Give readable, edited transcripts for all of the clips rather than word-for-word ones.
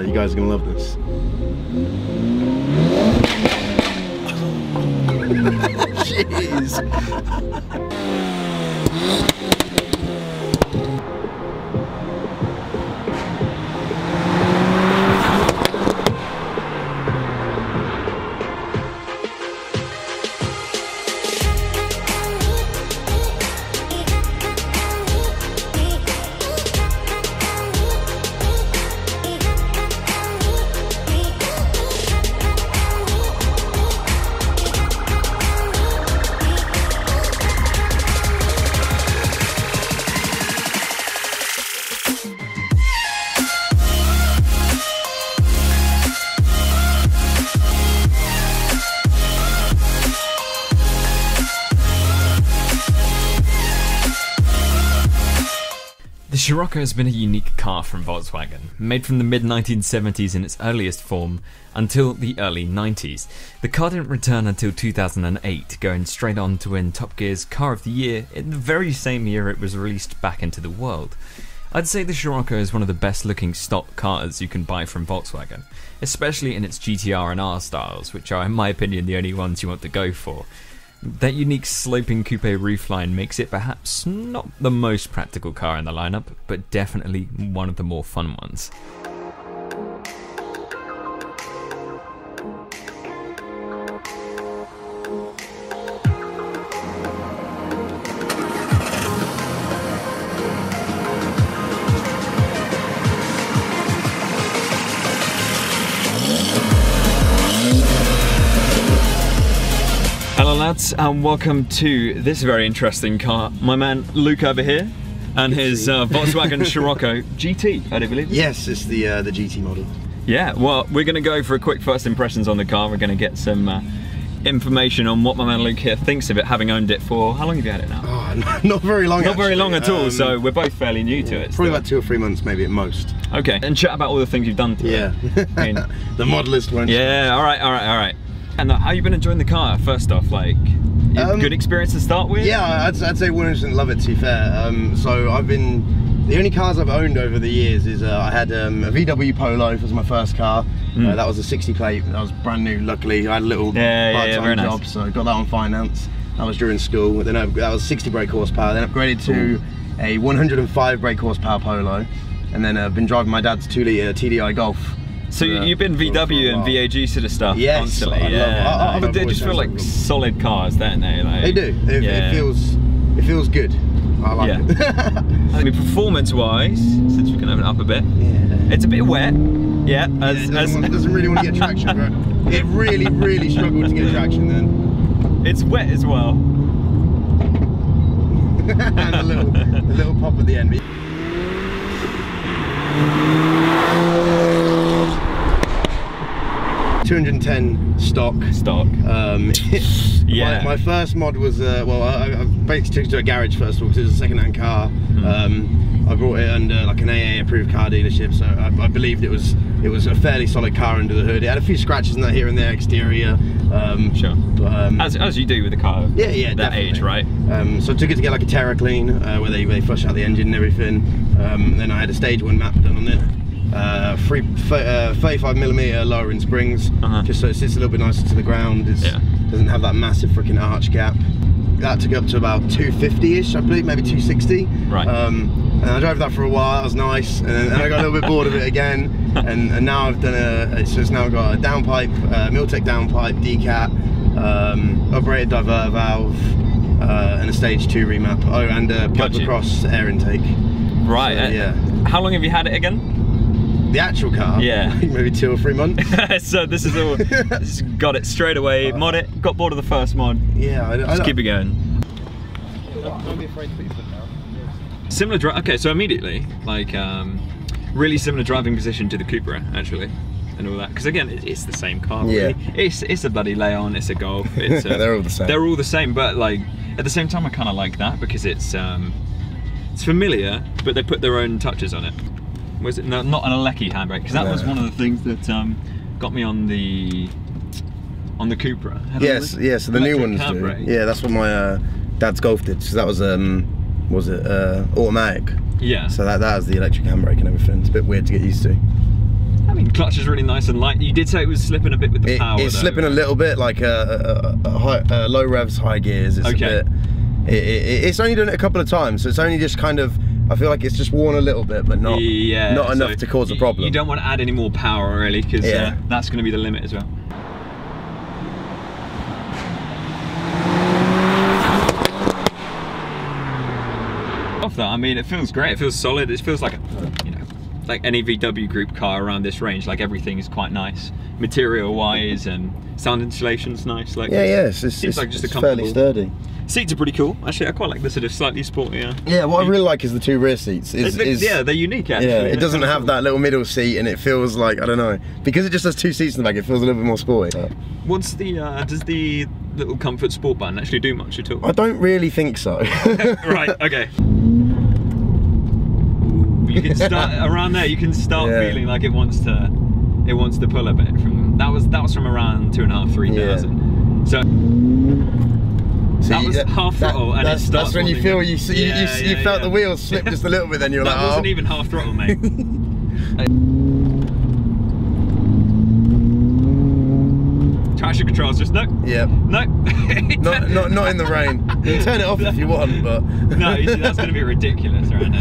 You guys are gonna love this. Jeez. The Scirocco has been a unique car from Volkswagen, made from the mid-1970s in its earliest form until the early 90s. The car didn't return until 2008, going straight on to win Top Gear's Car of the Year in the very same year it was released back into the world. I'd say the Scirocco is one of the best looking stock cars you can buy from Volkswagen, especially in its GTR and R styles, which are in my opinion the only ones you want to go for. That unique sloping coupe roofline makes it perhaps not the most practical car in the lineup, but definitely one of the more fun ones. Hello lads, and welcome to this very interesting car. My man Luke over here, and his Volkswagen Scirocco GT, I do believe. Yes, it's the GT model. Yeah, well, we're going to go for a quick first impressions on the car. We're going to get some information on what my man Luke here thinks of it, having owned it for, how long have you had it now? Oh, not very long. Not very long at all, so we're both fairly new to it. Probably about 2 or 3 months maybe at most. Okay, and chat about all the things you've done to it. Yeah, I mean, the modelist won't. Yeah, all right. And how you been enjoying the car, first off? Like, good experience to start with? Yeah, I'd say 100% love it, to be fair. So I've been, the only cars I've owned over the years is I had a VW Polo was my first car. That was a 60 plate, that was brand new, luckily. I had a little part-time job, so I got that on finance. That was during school. Then that was 60 brake horsepower, then upgraded to a 105 brake horsepower Polo. And then I've been driving my dad's 2-litre TDI Golf. So you've been VW and VAG sort of stuff constantly, but they just feel like solid cars, don't they? Like, they do. It feels good. I like it. I mean, performance-wise, since we can open it up a bit, it's a bit wet. Yeah, it doesn't really want to get traction, but it really struggled to get traction then. It's wet as well. And a little pop at the end. 210 stock. Yeah. My first mod was well, I basically took it to a garage first of all because it was a second-hand car. I brought it under like an AA approved car dealership, so I believed it was a fairly solid car under the hood. It had a few scratches in that here and there exterior. Sure. But, as you do with a car. Yeah, that definitely. age, right? So I took it to get like a Terra Clean, where they flush out the engine and everything. Then I had a stage 1 map done on it. 35mm lowering springs, just so it sits a little bit nicer to the ground. It doesn't have that massive freaking arch gap. That took up to about 250-ish, I believe, maybe 260. Right. And I drove that for a while. That was nice, and I got a little bit bored of it again. And now I've done it's now got a downpipe, Miltech downpipe, decat, uprated diverter valve, and a stage 2 remap. Oh, and a pipe across air intake. Right. So, yeah. How long have you had it again? The actual car? Yeah. I think maybe 2 or 3 months. So this is all, just got it straight away, mod it, got bored of the first mod. Yeah, just keep it going. Don't be afraid to put your foot down. Similar okay, so immediately, like, really similar driving position to the Cupra, actually, and all that. Because again, it's the same car, really. It's a bloody Leon, it's a Golf, it's a, they're all the same. They're all the same, but like, at the same time I kind of like that, because it's familiar, but they put their own touches on it. Was it not an Alecki handbrake? Because that was one of the things that got me on the Cupra. Yes, so the new ones do. Yeah, that's what my dad's Golf did. So that was automatic. Yeah. So that has the electric handbrake and everything. It's a bit weird to get used to. I mean, clutch is really nice and light. You did say it was slipping a bit with the power. It's though. slipping a little bit, like low revs, high gears. It's okay. a bit. It's only done it a couple of times, so it's only just kind of. I feel like it's just worn a little bit, but not enough to cause a problem. You don't want to add any more power, really, because that's going to be the limit as well. Off that, I mean, it feels great. It feels solid. It feels like a, you know, like any VW group car around this range. Like everything is quite nice, material-wise, and sound insulation's nice. Like it seems like just a fairly sturdy. Seats are pretty cool. Actually, I quite like the sort of slightly sportier. Yeah, what I really like is the two rear seats. Yeah, they're unique actually. Yeah, it doesn't have that little middle seat, and it feels like, I don't know, because it just has two seats in the back, it feels a little bit more sporty. What's the does the little comfort sport button actually do much at all? I don't really think so. Right, okay. You can start around there. You can start feeling like it wants to pull a bit from. That was from around 2,500, 3,000. So. That was half throttle, and that's when you feel you felt the wheels slip just a little bit. Then you're like, that wasn't even half throttle, mate. Traction controls just no. Yeah. No. not in the rain. You can turn it off if you want, but no, you see, that's going to be ridiculous right now.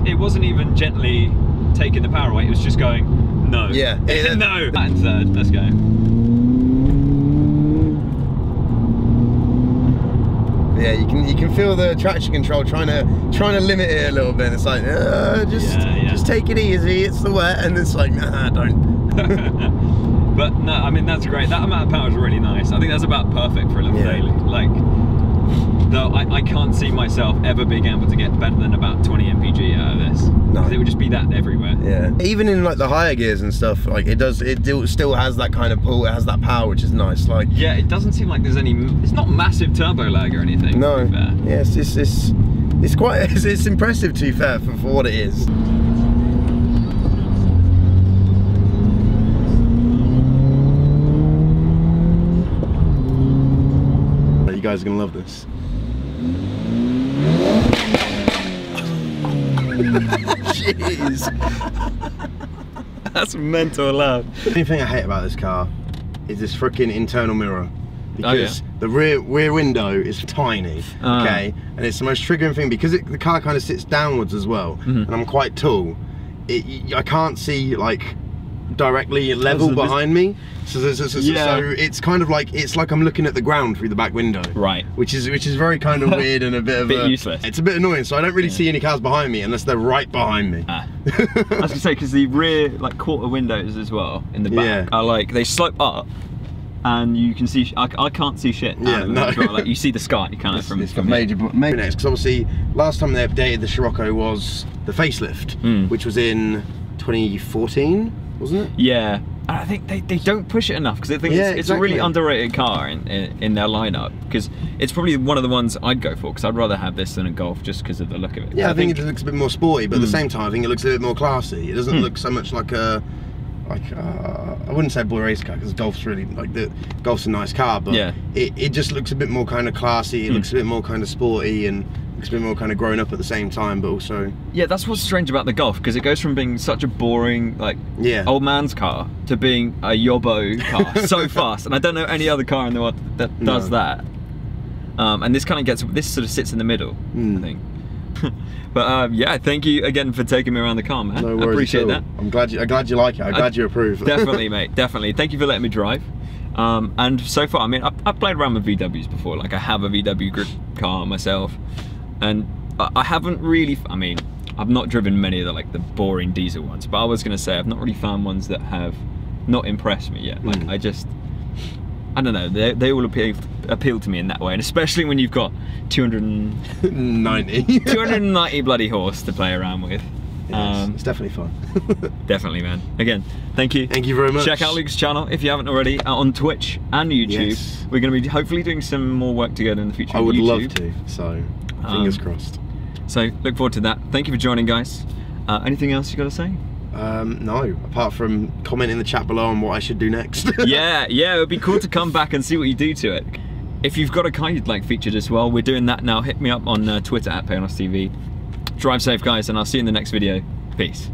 It wasn't even gently taking the power away. It was just going no. Yeah. No. That in third. Let's go. Yeah, you can feel the traction control trying to limit it a little bit. It's like just take it easy. It's the wet, and it's like nah, don't. But no, I mean that's great. That amount of power is really nice. I think that's about perfect for a little daily. Like, though I can't see myself ever being able to get better than about 20 mpg out of this. No, it would just be that everywhere. Yeah, even in like the higher gears and stuff, like it still has that kind of pull. It has that power, which is nice. Like yeah, it doesn't seem like there's any. It's not massive turbo lag or anything. No. Yeah, it's quite it's impressive to be fair for what it is. You guys are gonna love this. Jeez. That's mental loud. The only thing I hate about this car is this freaking internal mirror. Because the rear window is tiny, okay? And it's the most triggering thing because the car kind of sits downwards as well, and I'm quite tall. I can't see like directly level behind me. So it's kind of like I'm looking at the ground through the back window, right? Which is very kind of weird and a bit useless. It's a bit annoying. So I don't really see any cars behind me unless they're right behind me. I was gonna say because the rear like quarter windows as well in the back are like they slope up, and you can see. I can't see shit. Yeah, no. As well. Like you see the sky kind of from major next because obviously last time they updated the Scirocco was the facelift, which was in 2014. Wasn't it? Yeah, and I think they don't push it enough because I think it's a really underrated car in their lineup because it's probably one of the ones I'd go for because I'd rather have this than a Golf just because of the look of it. Yeah, I think it looks a bit more sporty, but at the same time I think it looks a bit more classy. It doesn't look so much like a I wouldn't say boy race car because Golf's really like Golf's a nice car, but it just looks a bit more kind of classy. It looks a bit more kind of sporty and looks a bit more kind of grown up at the same time, but also that's what's strange about the Golf because it goes from being such a boring like old man's car to being a yobbo car so fast, and I don't know any other car in the world that does that. And this kind of sort of sits in the middle, I think. But yeah, thank you again for taking me around the car, man. No worries, I appreciate that. I'm glad you like it. I'm glad you approve. Definitely, mate. Definitely. Thank you for letting me drive. And so far, I mean, I've played around with VWs before. Like I have a VW group car myself, and I haven't really. I mean, I've not driven many of the like the boring diesel ones, but I was gonna say I've not really found ones that have not impressed me yet. Like I don't know, they all appeal to me in that way, and especially when you've got 290 bloody horse to play around with. It's definitely fun. Definitely, man. Again, thank you. Thank you very much. Check out Luke's channel if you haven't already on Twitch and YouTube. Yes. We're going to be hopefully doing some more work together in the future. I would love to, so fingers crossed. So look forward to that. Thank you for joining, guys. Anything else you got to say? No, apart from comment in the chat below on what I should do next. yeah, it would be cool to come back and see what you do to it. If you've got a car you'd like featured as well, we're doing that now. Hit me up on Twitter @PeonosTV. Drive safe, guys, and I'll see you in the next video. Peace.